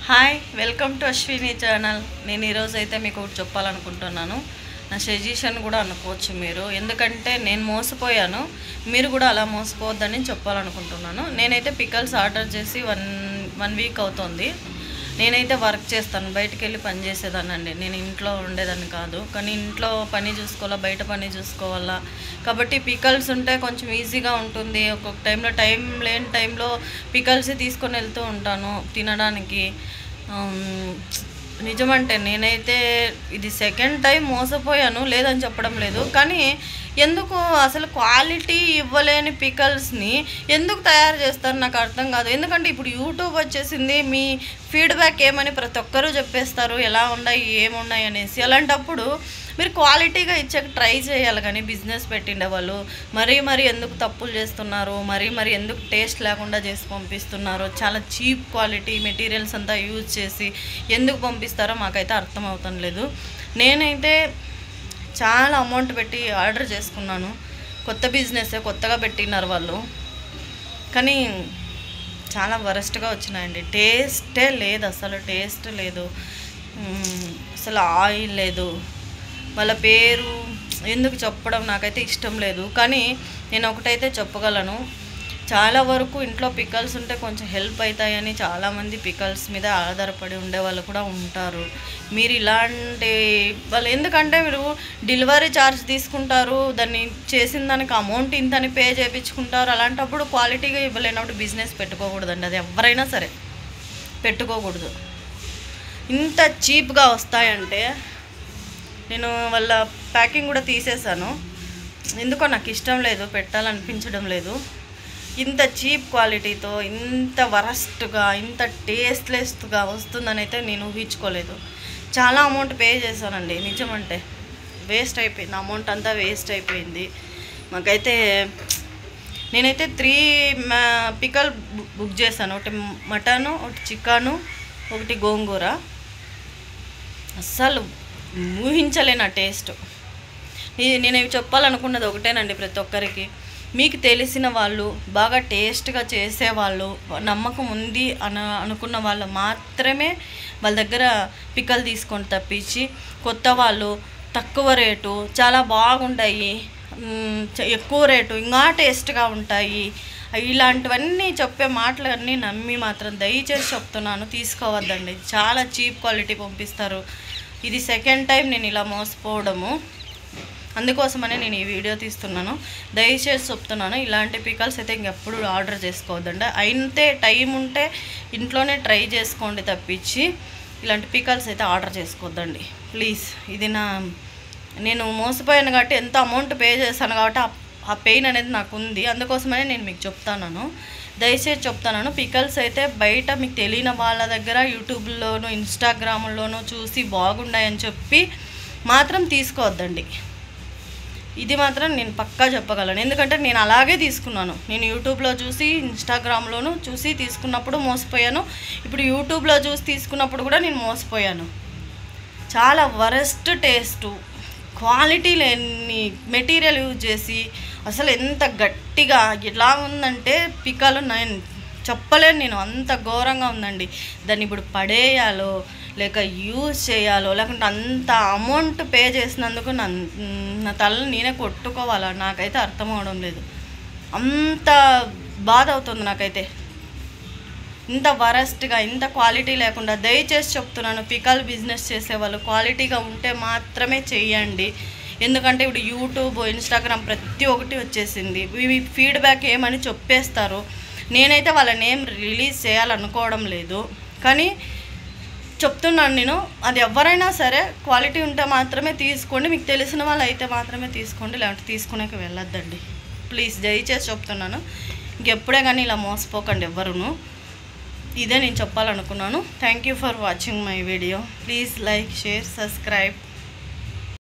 Hi welcome to Ashwini channel. నేను ఈరోజు అయితే మీకు ఒకటి చెప్పాలనుకుంటున్నాను. నా సజెషన్ కూడా అనుకోవచ్చు మీరు, ఎందుకంటే నేను మోసపోయాను, మీరు కూడా అలా మోసపోవద్దని చెప్పాలనుకుంటున్నాను. నేనైతే పికల్స్ ఆర్డర్ చేసి వన్ వీక్ అవుతుంది. నేనైతే వర్క్ చేస్తాను, బయటికి వెళ్ళి పని చేసేదానండి. నేను ఇంట్లో ఉండేదాన్ని కాదు, కానీ ఇంట్లో పని చూసుకోవాలా, బయట పని చూసుకోవాలా. కాబట్టి పికల్స్ ఉంటే కొంచెం ఈజీగా ఉంటుంది. ఒక్కొక్క టైంలో టైం లేని టైంలో పికల్స్ తీసుకొని వెళ్తూ ఉంటాను తినడానికి. నిజమంటే నేనైతే ఇది సెకండ్ టైం మోసపోయాను, లేదని చెప్పడం లేదు, కానీ ఎందుకు అసలు క్వాలిటీ ఇవ్వలేని పికల్స్ని ఎందుకు తయారు చేస్తారు నాకు అర్థం కాదు. ఎందుకంటే ఇప్పుడు యూట్యూబ్ వచ్చేసింది, మీ ఫీడ్బ్యాక్ ఏమని ప్రతి ఒక్కరూ చెప్పేస్తారు, ఎలా ఉన్నాయి ఏమున్నాయి అనేసి. అలాంటప్పుడు మీరు క్వాలిటీగా ఇచ్చాక ట్రై చేయాలి, కానీ బిజినెస్ పెట్టిండే వాళ్ళు మరీ ఎందుకు తప్పులు చేస్తున్నారు, మరీ ఎందుకు టేస్ట్ లేకుండా చేసి పంపిస్తున్నారు, చాలా చీప్ క్వాలిటీ మెటీరియల్స్ అంతా యూజ్ చేసి ఎందుకు పంపిస్తారో మాకైతే అర్థం అవుతం లేదు. నేనైతే చాలా అమౌంట్ పెట్టి ఆర్డర్ చేసుకున్నాను. కొత్త బిజినెస్ కొత్తగా పెట్టినారు వాళ్ళు, కానీ చాలా వరస్ట్గా వచ్చినాయండి. టేస్టే లేదు, అసలు టేస్ట్ లేదు, అసలు ఆయిల్ లేదు. వాళ్ళ పేరు ఎందుకు చెప్పడం నాకైతే ఇష్టం లేదు, కానీ నేను ఒకటైతే చెప్పగలను, చాలా వరకు ఇంట్లో పికల్స్ ఉంటే కొంచెం హెల్ప్ అవుతాయని చాలామంది పికల్స్ మీద ఆధారపడి ఉండే వాళ్ళు కూడా ఉంటారు. మీరు ఇలాంటి వాళ్ళు ఎందుకంటే మీరు డెలివరీ ఛార్జ్ తీసుకుంటారు, దాన్ని చేసిన దానికి అమౌంట్ ఇంతని పే చేయించుకుంటారు. అలాంటప్పుడు క్వాలిటీగా ఇవ్వలేనప్పుడు బిజినెస్ పెట్టుకోకూడదండి, అది ఎవరైనా సరే పెట్టుకోకూడదు. ఇంత చీప్గా వస్తాయంటే నేను వాళ్ళ ప్యాకింగ్ కూడా తీసేసాను, ఎందుకో నాకు ఇష్టం లేదు, పెట్టాలనిపించడం లేదు. ఇంత చీప్ క్వాలిటీతో ఇంత వరస్ట్గా ఇంత టేస్ట్లెస్గా వస్తుందని అయితే నేను ఊహించుకోలేదు. చాలా అమౌంట్ పే చేశానండి, నిజమంటే వేస్ట్ అయిపోయింది, అమౌంట్ అంతా వేస్ట్ అయిపోయింది మాకైతే. నేనైతే 3 పికల్ బుక్ చేశాను, ఒకటి మటను, ఒకటి చికెను, ఒకటి గోంగూర. అస్సలు ఊహించలేను ఆ టేస్ట్. నేను చెప్పాలనుకున్నది ఒకటేనండి, ప్రతి ఒక్కరికి మీకు తెలిసిన వాళ్ళు, బాగా టేస్ట్గా చేసేవాళ్ళు, నమ్మకం ఉంది అనుకున్న వాళ్ళు మాత్రమే వాళ్ళ దగ్గర పికల్ తీసుకొని తప్పించి, కొత్త వాళ్ళు తక్కువ రేటు చాలా బాగుంటాయి, ఎక్కువ రేటు ఇంకా టేస్ట్గా ఉంటాయి, ఇలాంటివన్నీ చెప్పే మాటలన్నీ నమ్మి మాత్రం దయచేసి చెప్తున్నాను, తీసుకోవద్దండి. చాలా చీప్ క్వాలిటీ పంపిస్తారు. ఇది సెకండ్ టైం నేను ఇలా మోసపోవడము, అందుకోసమనే నేను ఈ వీడియో తీస్తున్నాను. దయచేసి చెప్తున్నాను, ఇలాంటి పికల్స్ అయితే ఇంకెప్పుడు ఆర్డర్ చేసుకోవద్దండి. అయితే టైం ఉంటే ఇంట్లోనే ట్రై చేసుకోండి తప్పించి ఇలాంటి పికల్స్ అయితే ఆర్డర్ చేసుకోవద్దండి ప్లీజ్. ఇది నేను మోసపోయాను కాబట్టి ఎంత అమౌంట్ పే చేశాను కాబట్టి ఆ పెయిన్ అనేది నాకు ఉంది, అందుకోసమనే నేను మీకు చెప్తాను, దయచేసి చెప్తాను. పికల్స్ అయితే బయట మీకు తెలియని వాళ్ళ దగ్గర యూట్యూబ్లోను ఇన్స్టాగ్రామ్లోనూ చూసి బాగున్నాయని చెప్పి మాత్రం తీసుకోవద్దండి. ఇది మాత్రం నేను పక్కా చెప్పగలను, ఎందుకంటే నేను అలాగే తీసుకున్నాను. నేను యూట్యూబ్లో చూసి ఇన్స్టాగ్రామ్లోనూ చూసి తీసుకున్నప్పుడు మోసపోయాను, ఇప్పుడు యూట్యూబ్లో చూసి తీసుకున్నప్పుడు కూడా నేను మోసపోయాను. చాలా వరస్ట్ టేస్టు, క్వాలిటీ లేని మెటీరియల్ యూజ్ చేసి అసలు ఎంత గట్టిగా ఎలా ఉందంటే పికలు నేను చెప్పలేను, నేను అంత ఘోరంగా ఉందండి. దాన్ని ఇప్పుడు పడేయాలో లేక యూజ్ చేయాలో, లేకుంటే అంత అమౌంట్ పే చేసినందుకు నా తలని నేనే కొట్టుకోవాలా, నాకైతే అర్థం అవడం లేదు. అంత బాధ అవుతుంది నాకైతే, ఇంత వరస్ట్గా ఇంత క్వాలిటీ లేకుండా. దయచేసి చెప్తున్నాను, పికల్ బిజినెస్ చేసేవాళ్ళు క్వాలిటీగా ఉంటే మాత్రమే చెయ్యండి, ఎందుకంటే ఇప్పుడు యూట్యూబ్ ఇన్స్టాగ్రామ్ ప్రతి ఒక్కటి వచ్చేసింది, మీ ఫీడ్బ్యాక్ ఏమని చెప్పేస్తారు. నేనైతే వాళ్ళ నేమ్ రిలీజ్ చేయాలనుకోవడం లేదు, కానీ చెప్తున్నాను నేను, అది ఎవరైనా సరే క్వాలిటీ ఉంటే మాత్రమే తీసుకోండి, మీకు తెలిసిన వాళ్ళు అయితే మాత్రమే తీసుకోండి, లేదంటే తీసుకునేకి వెళ్ళొద్దండి ప్లీజ్. దయచేసి చెప్తున్నాను, ఇంకెప్పుడే కానీ ఇలా మోసపోకండి ఎవ్వరును. ఇదే నేను చెప్పాలనుకున్నాను. Thank you for watching my video. Please like, share, subscribe.